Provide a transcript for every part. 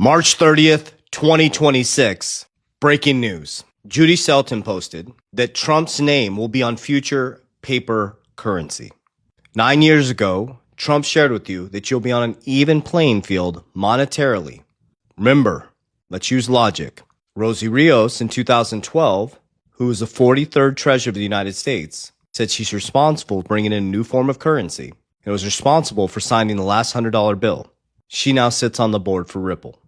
March 30th, 2026. Breaking news. Judy Shelton posted that Trump's name will be on future paper currency. 9 years ago, Trump shared with you that you'll be on an even playing field monetarily. Remember, let's use logic. Rosie Rios in 2012, who was the 43rd Treasurer of the United States, said she's responsible for bringing in a new form of currency and was responsible for signing the last $100 bill. She now sits on the board for Ripple.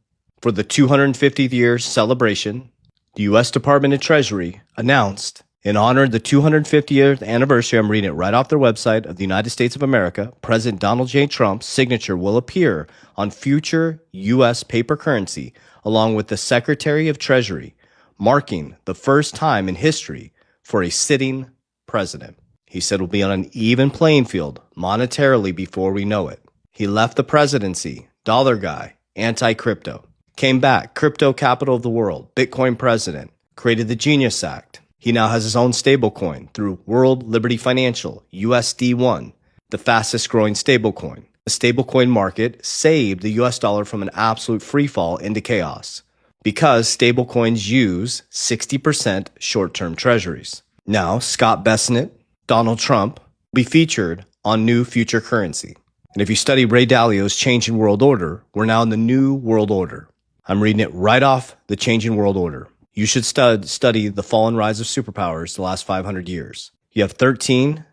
For the 250th year celebration, the U.S. Department of Treasury announced, in honor of the 250th anniversary, I'm reading it right off their website, of the United States of America, President Donald J. Trump's signature will appear on future U.S. paper currency, along with the Secretary of Treasury, marking the first time in history for a sitting president. He said we'll be on an even playing field monetarily before we know it. He left the presidency, dollar guy, anti-crypto. Came back, crypto capital of the world, Bitcoin president, created the Genius Act. He now has his own stablecoin through World Liberty Financial, USD1, the fastest growing stablecoin. The stablecoin market saved the US dollar from an absolute free fall into chaos because stablecoins use 60% short-term treasuries. Now, Scott Bessent, Donald Trump, will be featured on new future currency. And if you study Ray Dalio's Changing World Order, we're now in the new world order. I'm reading it right off the Changing World Order. You should study the fall and rise of superpowers the last 500 years. You have 13,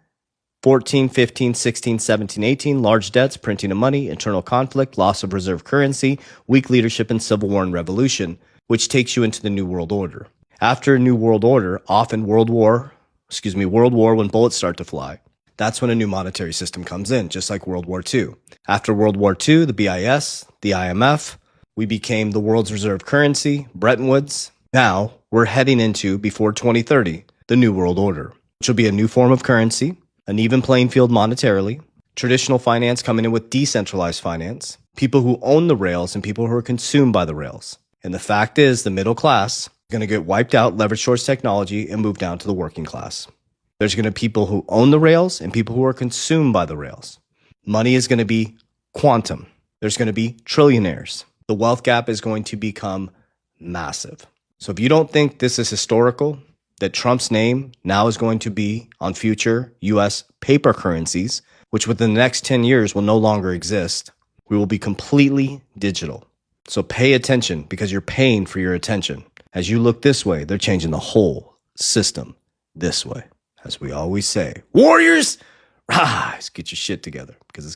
14, 15, 16, 17, 18, large debts, printing of money, internal conflict, loss of reserve currency, weak leadership, and civil war and revolution, which takes you into the New World Order. After a New World Order, often World War when bullets start to fly, that's when a new monetary system comes in, just like World War II. After World War II, the BIS, the IMF, we became the world's reserve currency, Bretton Woods. Now we're heading into, before 2030, the New World Order, which will be a new form of currency, an even playing field monetarily, traditional finance coming in with decentralized finance, people who own the rails and people who are consumed by the rails. And the fact is, the middle class is going to get wiped out, leverage towards technology, and move down to the working class. There's going to be people who own the rails and people who are consumed by the rails. Money is going to be quantum. There's going to be trillionaires. The wealth gap is going to become massive. So if you don't think this is historical, that Trump's name now is going to be on future U.S. paper currencies, which within the next 10 years will no longer exist, we will be completely digital. So pay attention because you're paying for your attention. As you look this way, they're changing the whole system this way. As we always say, warriors, rise, get your shit together because it's